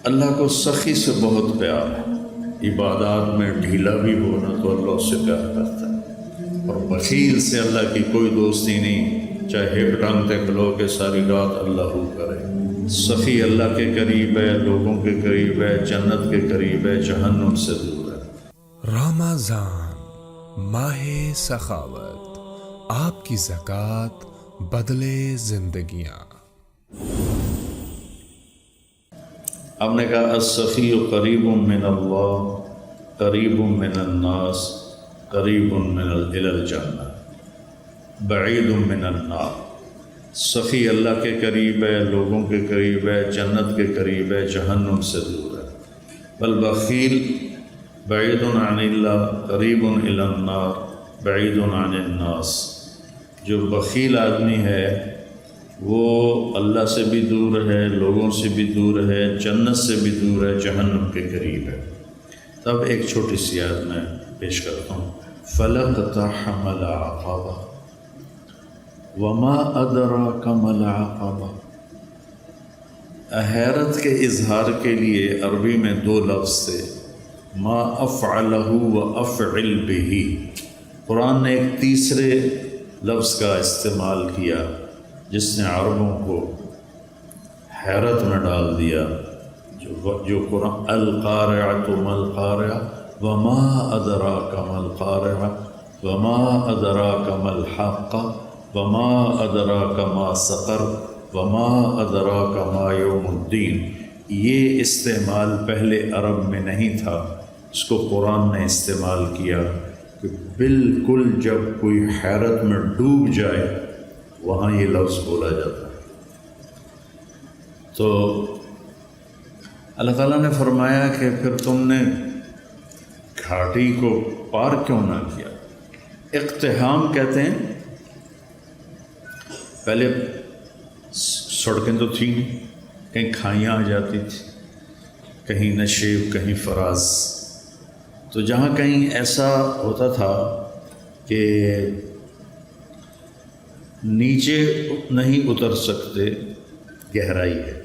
اللہ کو سخی سے بہت پیار ہے، عبادات میں ڈھیلا بھی ہونا تو اللہ اس سے پیار کرتا ہے، اور بخیل سے اللہ کی کوئی دوستی نہیں، چاہے ایک ٹانگ تک لو کہ ساری رات اللہ ہو کرے۔ سخی اللہ کے قریب ہے، لوگوں کے قریب ہے، جنت کے قریب ہے، جہنم سے دور ہے۔ رمضان ماہ سخاوت، آپ کی زکوٰۃ بدلے زندگیاں۔ آپ نے کہا السخی قریب من اللہ، قریب من الناس، قریب من الی الجنہ، بعید من النار۔ سخی اللہ کے قریب ہے، لوگوں کے قریب ہے، جنت کے قریب ہے، جہنم سے دور ہے۔ والبخیل بعید عن اللہ، قریب الی النار، بعید عن الناس۔ جو بخیل آدمی ہے وہ اللہ سے بھی دور ہے، لوگوں سے بھی دور ہے، جنت سے بھی دور ہے، جہنم کے قریب ہے۔ تب ایک چھوٹی سی آیت میں پیش کرتا ہوں۔ فَلَقْتَحَمَ الْعَقَبَةَ وَمَا أَدْرَاكَ مَا الْعَقَبَةُ۔ حیرت کے اظہار کے لیے عربی میں دو لفظ تھے، ما افعلہ و افعل بہ۔ قرآن نے ایک تیسرے لفظ کا استعمال کیا جس نے عربوں کو حیرت میں ڈال دیا، جو قرآن القارعۃ ما القارعہ وما ادراک ما القارعہ وما ادراک ما الحاقہ وما ادراک ما سقر وما ادراک ما یوم الدین۔ یہ استعمال پہلے عرب میں نہیں تھا، اس کو قرآن نے استعمال کیا کہ بالکل جب کوئی حیرت میں ڈوب جائے وہاں یہ لفظ بولا جاتا ہے۔ تو اللہ تعالیٰ نے فرمایا کہ پھر تم نے گھاٹی کو پار کیوں نہ کیا؟ اقتحام کہتے ہیں، پہلے سڑکیں تو تھیں نہیں، کہیں کھائیاں آ جاتی تھیں، کہیں نشیب، کہیں فراز۔ تو جہاں کہیں ایسا ہوتا تھا کہ نیچے نہیں اتر سکتے، گہرائی ہے،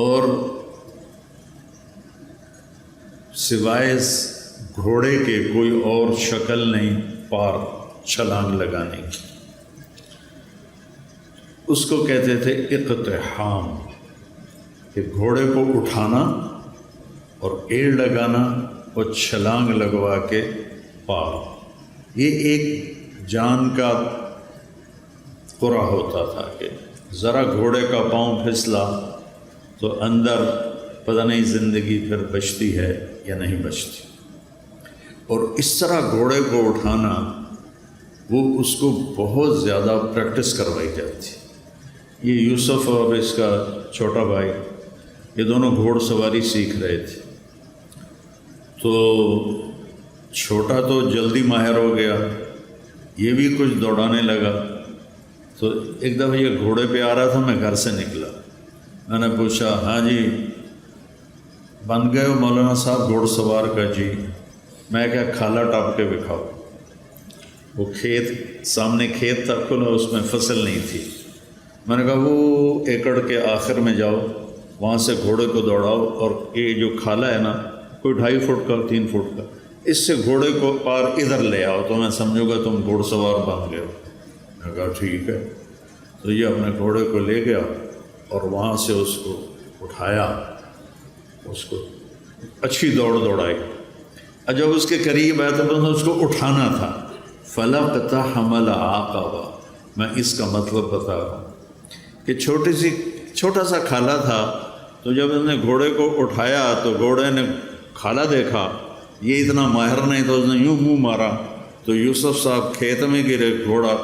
اور سوائے گھوڑے کے کوئی اور شکل نہیں پار چھلانگ لگانے کی، اس کو کہتے تھے اقتحام، کہ گھوڑے کو اٹھانا اور ایڑ لگانا اور چھلانگ لگوا کے پار۔ یہ ایک جان کا قرعہ ہوتا تھا کہ ذرا گھوڑے کا پاؤں پھسلا تو اندر پتہ نہیں زندگی پھر بچتی ہے یا نہیں بچتی۔ اور اس طرح گھوڑے کو اٹھانا، وہ اس کو بہت زیادہ پریکٹس کروائی جاتی۔ یہ یوسف اور اس کا چھوٹا بھائی، یہ دونوں گھوڑ سواری سیکھ رہے تھے، تو چھوٹا تو جلدی ماہر ہو گیا، یہ بھی کچھ دوڑانے لگا۔ تو ایک دفعہ یہ گھوڑے پہ آ رہا تھا، میں گھر سے نکلا، میں نے پوچھا ہاں جی بن گئے ہو مولانا صاحب گھوڑ سوار کا؟ جی۔ میں کہا کھالا ٹاپ کے دکھاؤ۔ وہ کھیت سامنے کھیت تھا کھلا، اس میں فصل نہیں تھی۔ میں نے کہا وہ ایکڑ کے آخر میں جاؤ، وہاں سے گھوڑے کو دوڑاؤ، اور یہ جو کھالا ہے نا کوئی 2.5 فٹ کا 3 فٹ کا، اس سے گھوڑے کو پار ادھر لے آؤ تو میں سمجھوں گا تم گھوڑ سوار بن گئے ہو۔ میں نے کہا ٹھیک ہے۔ تو یہ اپنے گھوڑے کو لے گیا اور وہاں سے اس کو اٹھایا، اس کو اچھی دوڑائی، اور جب اس کے قریب آیا تو بس اس کو اٹھانا تھا۔ فَلَقْتَحَمَ الْعَقَبَةَ، میں اس کا مطلب بتا رہا ہوں کہ چھوٹا سا کھالا تھا، تو جب اس نے گھوڑے کو اٹھایا تو گھوڑے نے کھالا دیکھا یہ اتنا ماہر نہیں تو اس نے یوں منہ مارا تو یوسف صاحب کھیت میں گرے، گھوڑا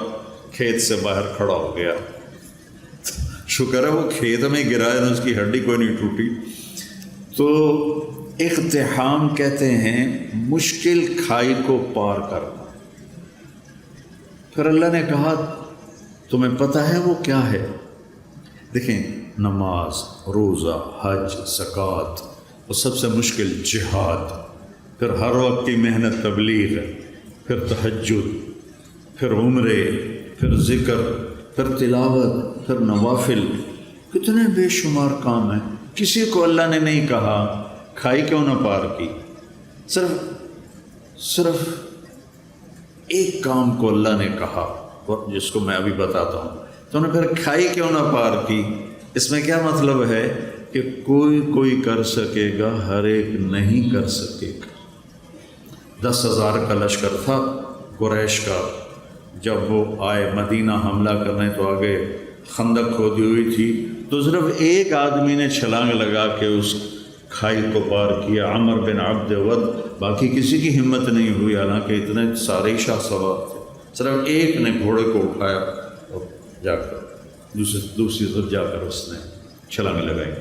کھیت سے باہر کھڑا ہو گیا۔ شکر ہے وہ کھیت میں گرا ہے، اس کی ہڈی کوئی نہیں ٹوٹی۔ تو اقتحام کہتے ہیں مشکل کھائی کو پار کرنا۔ پھر اللہ نے کہا تمہیں پتہ ہے وہ کیا ہے؟ دیکھیں، نماز، روزہ، حج، زکوٰۃ، اور سب سے مشکل جہاد، پھر ہر وقت کی محنت تبلیغ، پھر تہجد، پھر عمرے، پھر ذکر، پھر تلاوت، پھر نوافل، کتنے بے شمار کام ہیں۔ کسی کو اللہ نے نہیں کہا کھائی کیوں نہ پار کی، صرف ایک کام کو اللہ نے کہا، اور جس کو میں ابھی بتاتا ہوں، تو انہیں پھر کھائی کیوں نہ پار کی۔ اس میں کیا مطلب ہے کہ کوئی کر سکے گا، ہر ایک نہیں کر سکے گا۔ 10,000 کا لشکر تھا قریش کا، جب وہ آئے مدینہ حملہ کرنے تو آگے خندق کھودی ہوئی تھی، تو صرف ایک آدمی نے چھلانگ لگا کے اس کھائی کو پار کیا، عمر بن عبد ود، باقی کسی کی ہمت نہیں ہوئی، حالانکہ اتنے سارے شاہ سوار تھے، صرف ایک نے گھوڑے کو اٹھایا اور جا کر دوسری طرف جا کر اس نے چھلانگ لگائی۔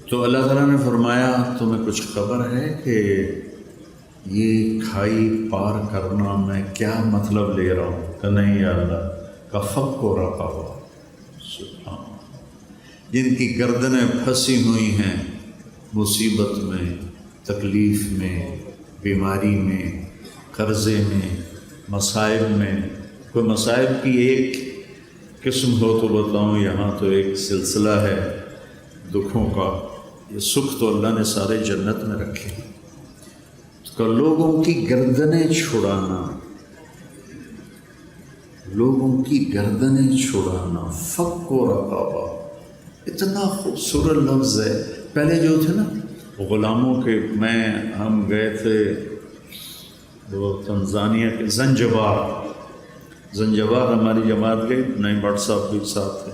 تو اللہ تعالیٰ نے فرمایا تمہیں کچھ خبر ہے کہ یہ کھائی پار کرنا میں کیا مطلب لے رہا ہوں؟ کہ نہیں یا اللہ، کا فق کو رکھا ہوا، سبحان، جن کی گردنیں پھنسی ہوئی ہیں مصیبت میں، تکلیف میں، بیماری میں، قرضے میں، مصائب میں۔ کوئی مصائب کی ایک قسم ہو تو بتاؤں، یہاں تو ایک سلسلہ ہے دکھوں کا۔ یہ سکھ تو اللہ نے سارے جنت میں رکھے ہیں، کہ لوگوں کی گردنیں چھڑانا، لوگوں کی گردنیں چھڑانا، فق و رقابہ، اتنا خوبصورت لفظ ہے۔ پہلے جو تھے نا غلاموں کے، ہم گئے تھے وہ تنزانیہ کے زنجبار ہماری جماعت گئی، نئی بٹ صاحب بھی ساتھ تھے،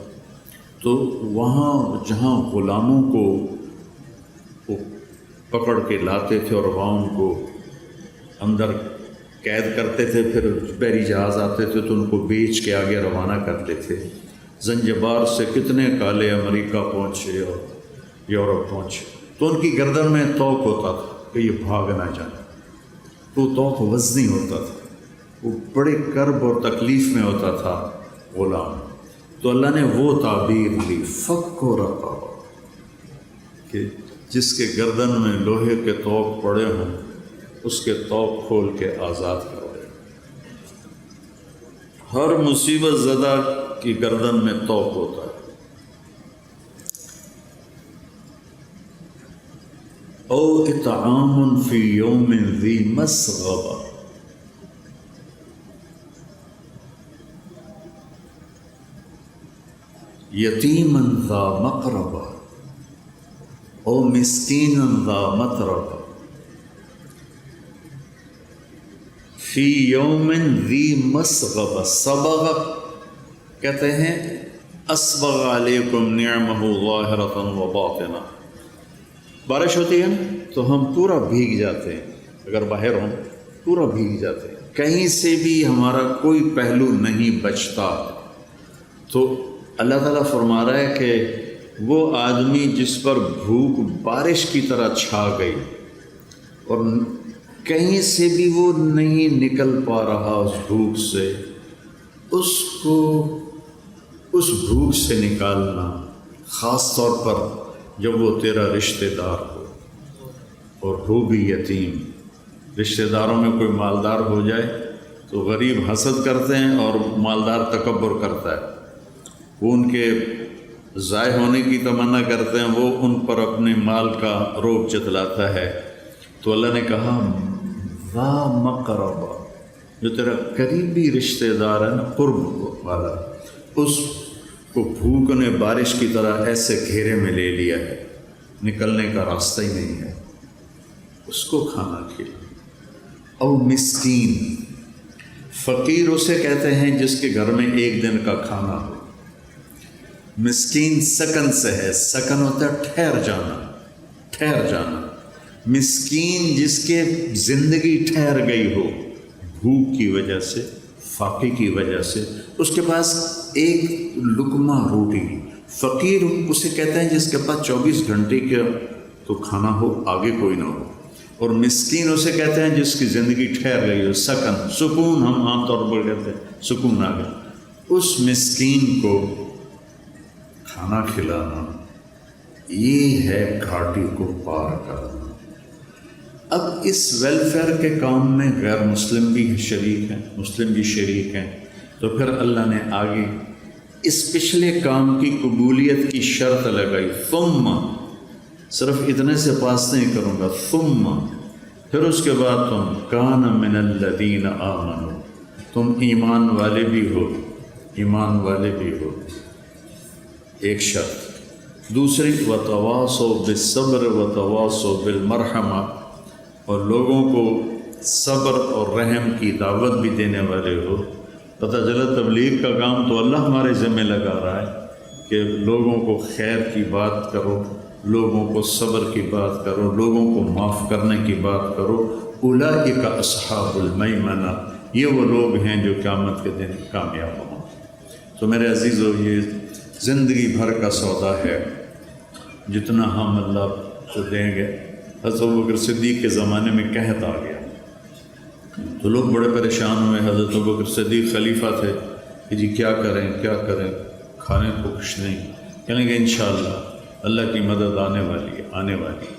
تو وہاں جہاں غلاموں کو وہ پکڑ کے لاتے تھے اور وہاں ان کو اندر قید کرتے تھے، پھر بحری جہاز آتے تھے تو ان کو بیچ کے آگے روانہ کرتے تھے۔ زنجبار سے کتنے کالے امریکہ پہنچے اور یورپ پہنچے، تو ان کی گردن میں توق ہوتا تھا کہ یہ بھاگ نہ جائیں، تو توق وزنی ہوتا تھا، وہ بڑے کرب اور تکلیف میں ہوتا تھا غلام۔ تو اللہ نے وہ تعبیر لی، فق و رقابہ، کہ جس کے گردن میں لوہے کے توق پڑے ہوں اس کے توق کھول کے آزاد کروائے۔ ہر مصیبت زدہ کی گردن میں توق ہوتا ہے۔ او اطعام فی یوم ذی مسغبہ، یتیما ذا مقربہ، او مسکینا ذا متربہ، فی یوم ذی مسغبہ۔ صبغ کہتے ہیں اسبغ علیکم نعمہ ظاہرۃ و باطنہ۔ بارش ہوتی ہے تو ہم پورا بھیگ جاتے ہیں، اگر باہر ہوں پورا بھیگ جاتے ہیں، کہیں سے بھی ہمارا کوئی پہلو نہیں بچتا۔ تو اللہ تعالیٰ فرما رہا ہے کہ وہ آدمی جس پر بھوک بارش کی طرح چھا گئی اور کہیں سے بھی وہ نہیں نکل پا رہا اس بھوک سے، اس کو اس بھوک سے نکالنا، خاص طور پر جب وہ تیرا رشتہ دار ہو اور ہو بھی یتیم۔ رشتہ داروں میں کوئی مالدار ہو جائے تو غریب حسد کرتے ہیں اور مالدار تکبر کرتا ہے، وہ ان کے ضائع ہونے کی تمنا کرتے ہیں، وہ ان پر اپنے مال کا روب جتلاتا ہے۔ تو اللہ نے کہا ذا مقربہ، جو تیرا قریبی رشتہ دار ہے نا، قرب والا، اس کو بھوک نے بارش کی طرح ایسے گھیرے میں لے لیا ہے، نکلنے کا راستہ ہی نہیں ہے، اس کو کھانا کھلا۔ او مسکین، فقیر اسے کہتے ہیں جس کے گھر میں ایک دن کا کھانا ہو۔ مسکین سکن سے ہے، سکن ہوتا ہے ٹھہر جانا، ٹھہر جانا۔ مسکین جس کے زندگی ٹھہر گئی ہو بھوک کی وجہ سے، فاقے کی وجہ سے، اس کے پاس ایک لقمہ روٹی۔ فقیر اسے کہتے ہیں جس کے پاس 24 گھنٹے کا تو کھانا ہو، آگے کوئی نہ ہو۔ اور مسکین اسے کہتے ہیں جس کی زندگی ٹھہر گئی ہو، سکن، سکون ہم عام طور پر کہتے ہیں، سکون آ گیا۔ اس مسکین کو کھانا کھلانا، یہ ہے گھاٹی کو پار کرنا۔ اب اس ویلفیئر کے کام میں غیر مسلم بھی شریک ہیں، مسلم بھی شریک ہیں، تو پھر اللہ نے آگے اس پچھلے کام کی قبولیت کی شرط لگائی، ثم صرف اتنے سے پاس نہیں کروں گا، ثم پھر اس کے بعد تم کان من الذین آمنوا، تم ایمان والے بھی ہو، ایمان والے بھی ہو، ایک شرط۔ دوسری وتواصوا بالصبر وتواصوا بالمرحمہ، اور لوگوں کو صبر اور رحم کی دعوت بھی دینے والے ہو۔ پتہ چلا تبلیغ کا کام تو اللہ ہمارے ذمہ لگا رہا ہے کہ لوگوں کو خیر کی بات کرو، لوگوں کو صبر کی بات کرو، لوگوں کو معاف کرنے کی بات کرو۔ اولئک اصحاب المیمنہ، یہ وہ لوگ ہیں جو قیامت کے دن کامیاب ہوں۔ تو میرے عزیزو، یہ زندگی بھر کا سودا ہے، جتنا ہم اللہ کو دیں گے۔ حضرت ابوبکر صدیق کے زمانے میں قحط آ گیا تو لوگ بڑے پریشان ہوئے۔ حضرت ابوبکر صدیق خلیفہ تھے کہ جی کیا کریں کیا کریں، کھانے کو کچھ نہیں۔ کہنے کہ انشاءاللہ اللہ کی مدد آنے والی ہے، آنے والی ہے۔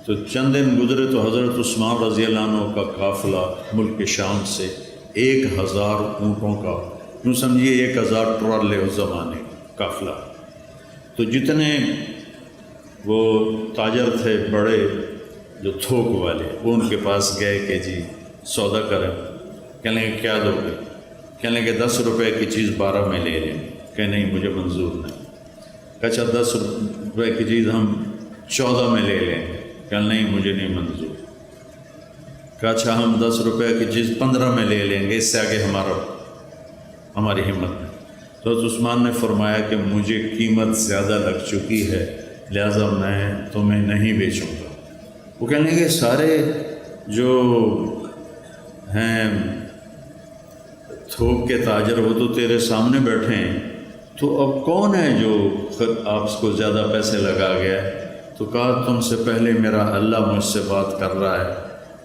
تو چند دن گزرے تو حضرت عثمان رضی اللہ عنہ کا قافلہ ملک شام سے 1000 اونٹوں کا، یوں سمجھیے 1000 ٹرالے اس زمانے قافلہ۔ تو جتنے وہ تاجر تھے بڑے جو تھوک والے، وہ ان کے پاس گئے کہ جی سودا کریں۔ کہنے کہ کیا دو گے؟ کہنے کہ 10 روپے کی چیز 12 میں لے لیں۔ کہ نہیں مجھے منظور نہیں۔ اچھا 10 روپے کی چیز ہم 14 میں لے لیں۔ کہ نہیں مجھے نہیں منظور۔ کہ اچھا ہم 10 روپے کی چیز 15 میں لے لیں گے، اس سے آگے ہماری ہمت نہیں۔ تو حضرت عثمان نے فرمایا کہ مجھے قیمت زیادہ لگ چکی ہے، لہذا میں تمہیں نہیں بیچوں گا۔ وہ کہنے کہ سارے جو ہیں تھوک کے تاجر وہ تو تیرے سامنے بیٹھے ہیں، تو اب کون ہے جو آپ کو زیادہ پیسے لگا گیا ہے؟ تو کہا تم سے پہلے میرا اللہ مجھ سے بات کر رہا ہے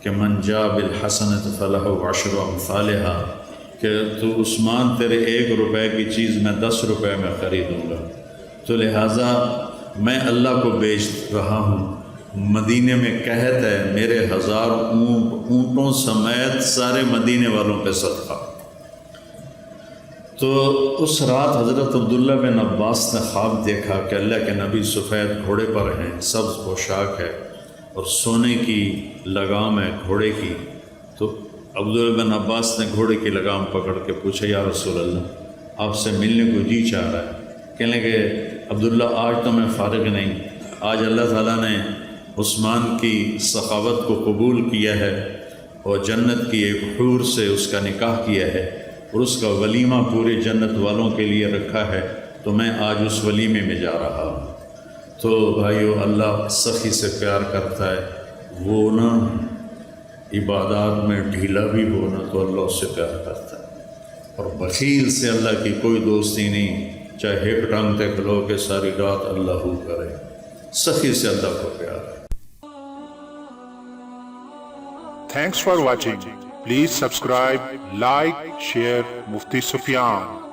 کہ من جاء بالحسنۃ فلہ عشر امثالھا، کہ تو عثمان تیرے 1 روپے کی چیز میں 10 روپے میں خریدوں گا۔ تو لہٰذا میں اللہ کو بیچ رہا ہوں۔ مدینے میں قحط ہے، میرے 1000 اونٹوں سمیت سارے مدینے والوں پہ صدقہ۔ تو اس رات حضرت عبداللہ بن عباس نے خواب دیکھا کہ اللہ کے نبی سفید گھوڑے پر ہیں، سبز پوشاک ہے اور سونے کی لگام ہے گھوڑے کی۔ تو عبداللہ بن عباس نے گھوڑے کی لگام پکڑ کے پوچھا یا رسول اللہ آپ سے ملنے کو جی چاہ رہا ہے۔ کہنے کہ عبداللہ آج تو میں فارغ نہیں، آج اللہ تعالیٰ نے عثمان کی سخاوت کو قبول کیا ہے اور جنت کی ایک حور سے اس کا نکاح کیا ہے اور اس کا ولیمہ پورے جنت والوں کے لیے رکھا ہے، تو میں آج اس ولیمے میں جا رہا ہوں۔ تو بھائیو، اللہ سخی سے پیار کرتا ہے، وہ نا عبادات میں ڈھیلا بھی ہونا تو اللہ اس سے پیار کرتا ہے، اور بخیل سے اللہ کی کوئی دوستی نہیں، چاہے ایک ٹانگ تے کھلو کے ساری رات اللہ ہو کرے، سخی سے اللہ کو پیار ہے۔ Thanks for watching. Please subscribe, like, share Mufti Sufyan.